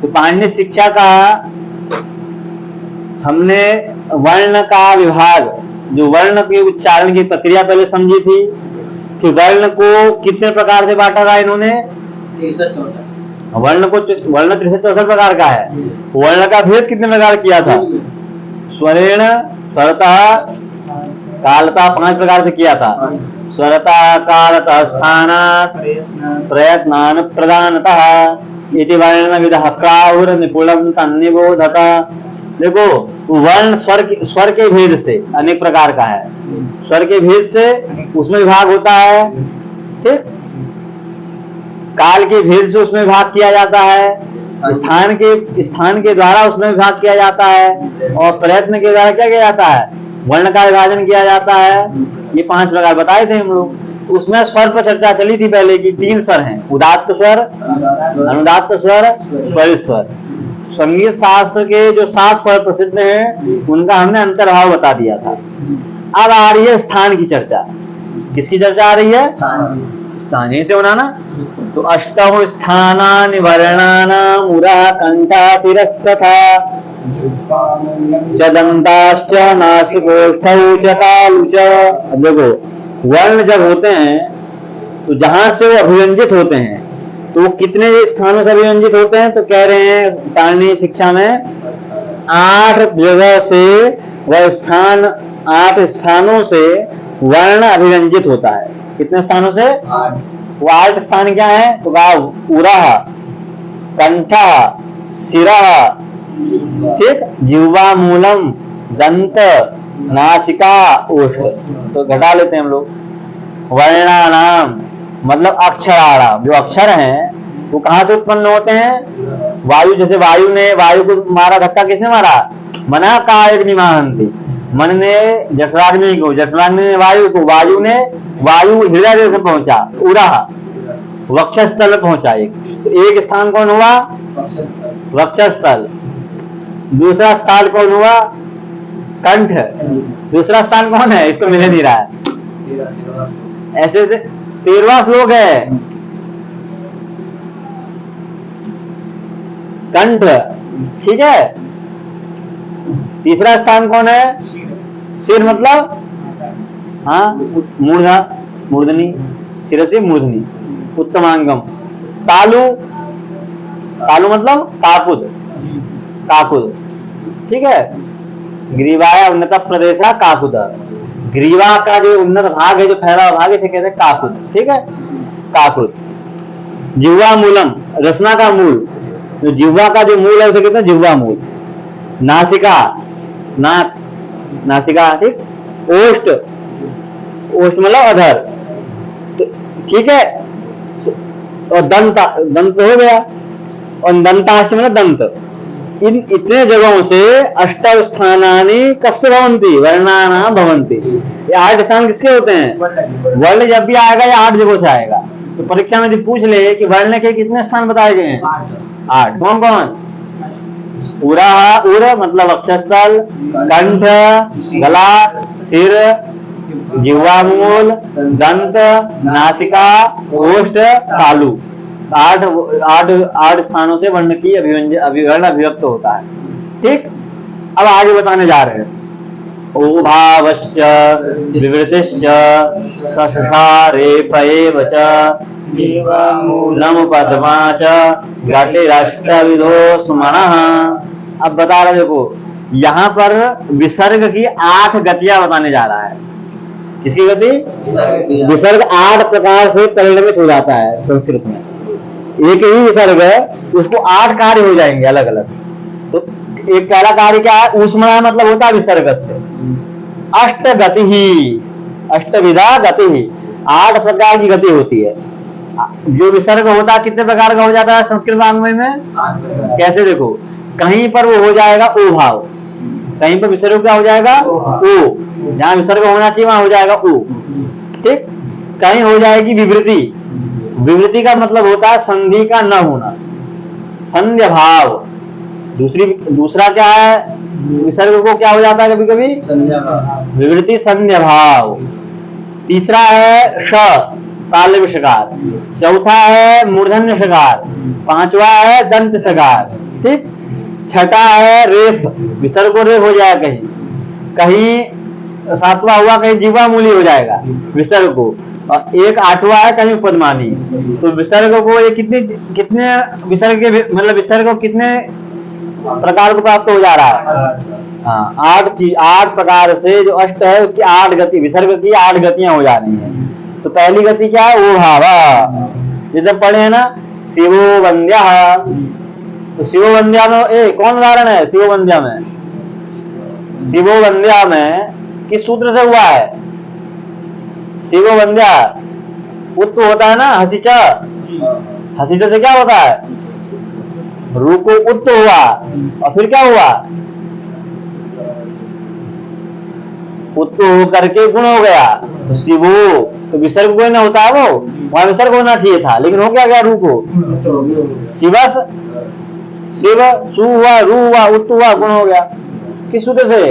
तो पाणिनि शिक्षा का हमने वर्ण का विभाग, जो वर्ण के उच्चारण की प्रक्रिया पहले समझी थी कि वर्ण को कितने प्रकार से बांटा था इन्होंने, 63-64 वर्ण 63-64 प्रकार का है। वर्ण का भेद कितने प्रकार किया था, स्वरेण, स्वरतः, कालतः 5 प्रकार से किया था। स्वरतः, कालतः, स्थानात्, प्रयत्नान्, प्रधानतः इति वर्ण विदः प्राहुर निपुणं तन्निबोधत। देखो वर्ण स्वर के भेद से अनेक प्रकार का है, स्वर के भेद से उसमें विभाग होता है, ठीक। काल के भेद से उसमें विभाग किया जाता है, स्थान के द्वारा उसमें विभाग किया जाता है, और प्रयत्न के द्वारा क्या किया जाता है, वर्ण का विभाजन किया जाता है। ये 5 प्रकार बताए थे हम लोग। तो उसमें स्वर पर चर्चा चली थी पहले कि 3 स्वर हैं, उदात्त स्वर, अनुदात्त स्वर, स्वरित स्वर। संगीत शास्त्र के जो 7 स्वर प्रसिद्ध हैं उनका हमने अंतर्भाव बता दिया था। अब आ रही है स्थान की चर्चा। किसकी चर्चा आ रही है, स्थानीय से होना ना। तो अष्टौ स्थानानि वर्णानाम् उरः कंठः शिरस्तथा च दन्ताश्च नासिकोष्ठौ च तालु च। अब देखो वर्ण जब होते हैं तो जहां से वो अभिव्यंजित होते हैं तो वो कितने स्थानों से अभिव्यंजित होते हैं, तो कह रहे हैं पाणिनि शिक्षा में 8 जगह से वह स्थान, 8 स्थानों से वर्ण अभिव्यंजित होता है। कितने स्थानों से, वो 8 स्थान क्या है, तो कहा उरः, कंठः, शिरः, ठीक, जिह्वा मूलम, दंत, नासिका, ओष्ठ। तो घटा लेते हैं हम लोग। वर्णानाम मतलब अक्षराणाम, जो अक्षर हैं वो कहां से उत्पन्न होते हैं, वायु, जैसे वायु को मारा धक्का, किसने मारा, मना कायग्निमाहन्ति, मन ने जठराग्नि को, जठराग्नि ने वायु को, वायु हृदय से पहुंचा, उरः वक्षस्थल में पहुंचा। तो एक स्थान कौन हुआ, वक्षस्थल। दूसरा स्थान कौन हुआ, कंठ। दूसरा स्थान कौन है, इसको मिल नहीं रहा है। ऐसे 13वां श्लोक है, कंठ, ठीक है। तीसरा स्थान कौन है, सिर, मतलब हाँ मूर्धा, मूर्धनी, सिर से मूर्धनी, उत्तमांगम। तालु, तालु मतलब काकुद, काकुद, ठीक है। ग्रीवाया उन्नत प्रदेश काकुद, ग्रीवा का जो उन्नत भाग है, जो फैला भाग है, इसे कहते हैं काकुद, ठीक है, काकुद। जिह्वा मूलम, रसना का मूल, जो जिह्वा का जो मूल है उसे कहते हैं जिह्वा मूल। नासिका, नाक, नासिका, ठीक। ओष्ठ, ओष्ठ मतलब अधर, तो ठीक है। और दंत, दंत हो गया, और दंताश्च मतलब दंत। इन इतने जगहों से अष्टौ स्थानानि कस्य भवन्ति, वर्णानां भवन्ति। ये 8 स्थान किसके होते हैं, वर्ण जब भी आएगा ये 8 जगहों से आएगा। तो परीक्षा में जब पूछ ले कि वर्ण के कितने स्थान बताए गए हैं, 8। कौन कौन, उरः, उर मतलब वक्षस्थल, कंठ, गला, सिर, जिह्वा मूल, दंत, नासिका, ओष्ठ, तालु। 8 स्थानों से वर्ण की वर्ण अभिव्यक्त होता है, ठीक। अब आगे बताने जा रहे हैं। ओभावश्च विवृतिश्च सशुषारे पयेव च नम पद्मा च घटिरष्टविधो स्मणः। अब बता रहे, देखो यहाँ पर विसर्ग की 8 गतियां बताने जा रहा है। किसकी गति, विसर्ग 8 प्रकार से परिणमित हो जाता है संस्कृत में। एक ही विसर्ग है, उसको 8 कार्य हो जाएंगे अलग अलग। तो एक पहला कार्य क्या है, ऊष्मणा मतलब होता है विसर्ग से। अष्ट गति ही, अष्टविधा गति ही, 8 प्रकार की गति होती है। जो विसर्ग होता है कितने प्रकार का हो जाता है संस्कृत वाङ्मय में, कैसे, देखो कहीं पर वो हो जाएगा ओ भाव, कहीं पर विसर्ग क्या हो जाएगा, ओ, जहां विसर्ग होना चाहिए वहां हो जाएगा ओ, ठीक। कहीं हो जाएगी विवृति, विवृति का मतलब होता है संधि का न होना, संध्या भाव। दूसरा क्या है, विसर्ग को क्या हो जाता है कभी कभी, विवृति संध्या भाव। तीसरा है श, तालव्य षकार। चौथा है मूर्धन्य षकार। 5वां है दंत षकार। ठीक। छठा है रेफ, विसर्ग को रेफ हो जाएगा, कहीं कहीं सातवां हुआ कहीं जीवा मूली हो जाएगा विसर्ग को, और एक आठवां है कहीं उपदमानी। तो विसर्ग को ये कितने कितने विसर्ग के मतलब विसर्ग को कितने प्रकार को प्राप्त हो जा रहा है? हाँ, 8 प्रकार से जो अष्ट है उसकी 8 गति, विसर्ग की 8 गतियां हो जा रही हैं। तो पहली गति क्या है? ओ भावा, जैसे पढ़े हैं ना, शिवो वंद्या। तो शिवो वंद्या में कौन उदाहरण है? शिवो वंद्या में, शिवो वंद्या में किस सूत्र से हुआ है? शिवो वंद्या उत्त होता है ना, हसीचा, हसीचा से क्या होता है? रू को उत्त हुआ, और फिर क्या हुआ? उत्त हो करके गुण हो गया, तो शिवो, तो विसर्ग कोई ना होता है, वो वहां विसर्ग होना चाहिए था, लेकिन हो क्या गया? रू को शिवस, शिव सु हुआ, रू हुआ, उत्त हुआ, गुण हो गया। किस सूत्र से?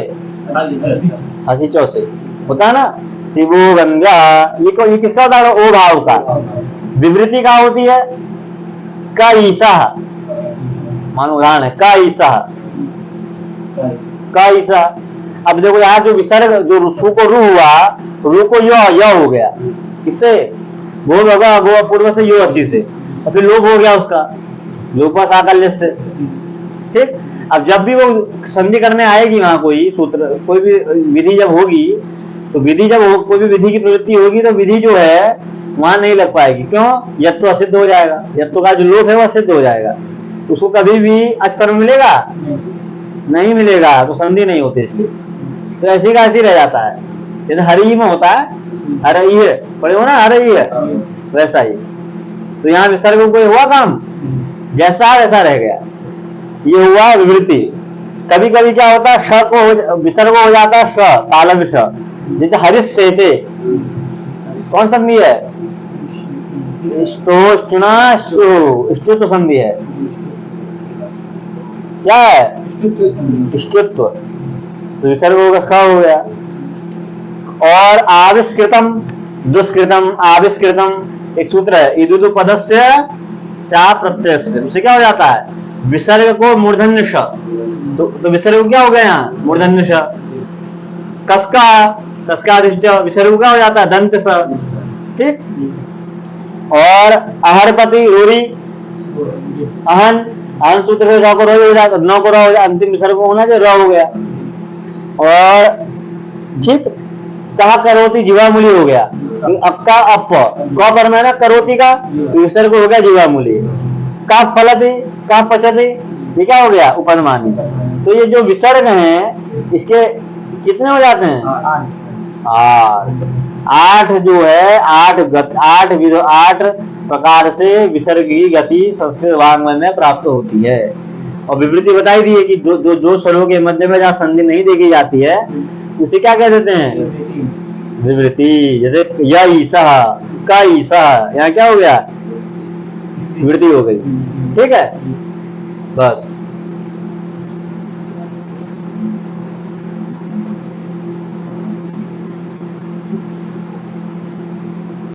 हसीचो से होता है ना, शिवो वंद्या। ये किसका होता है? ओ भाव का। विवृति का होती है का ईसा, मानो उदाहरण है का ईसा, का ईसा। अब देखो यहाँ जो विसर्ग, जो सु को रू हुआ, रू को यो हो गया, किससे? भो भगा भो पूर्व से यो असी से, और फिर लोप हो गया उसका, लोपा साकल्य से। ठीक। अब जब भी वो संधि करने आएगी वहां कोई सूत्र, कोई भी विधि जब होगी, तो विधि जब कोई भी विधि की प्रवृत्ति होगी, तो विधि जो है वहां नहीं लग पाएगी। क्यों? यत्व असिद्ध हो जाएगा, यत्व का जो लोप है वो सिद्ध हो जाएगा, उसको कभी भी अचकर्म मिलेगा नहीं मिलेगा, तो संधि नहीं होती, इसलिए तो ऐसी का ऐसी रह जाता है। जैसे हरि में होता है, हरई है, पढ़े हो ना, हरई है, वैसा ही। तो यहाँ विसर्ग कोई हुआ काम, जैसा वैसा रह गया। ये हुआ विवृति। कभी कभी क्या होता है, श को विसर्ग हो जाता है, श तालव्य श, जैसे हरिश से कौन संधि है? स्तुत्व संधि है। क्या है? स्तुत्व, तो विसर्ग होगा, ख हो गया। और आविष्कृतम, दुष्कृतम, आविष्कृतम एक सूत्र है, इदुदु पदस्य चा प्रत्यय से, उसे क्या हो जाता है? विसर्ग को मूर्धन्य श, तो विसर्ग क्या हो गया यहाँ? मूर्धन्य श। कसका, कसका अधिष्ठ, विसर्ग क्या हो जाता है? दंत स। ठीक। और अहरपति रूरी, अहन, अहन सूत्र से र को रो हो जाता, नौ को रो हो जाता, अंतिम विसर्ग होना चाहिए, र हो गया। और ठीक, कहा करोती जीवामूली हो गया, अब का अप क पर में ना करोती का, तो विसर्ग हो गया जीवामूली। का फलती, का पचती, ये क्या हो गया? उपदमानी। तो ये जो विसर्ग हैं, इसके कितने हो जाते हैं? 8 जो है, 8 प्रकार से विसर्ग की गति संस्कृत वाङ्मय में प्राप्त होती है। और विवृति बताई दी है कि जो स्वरों के मध्य में जहाँ संधि नहीं देखी जाती है, उसे क्या कह देते हैं? विवृति। जैसे या ईसा, का ईसा, यहाँ क्या हो गया? विवृति हो गई। ठीक है, बस।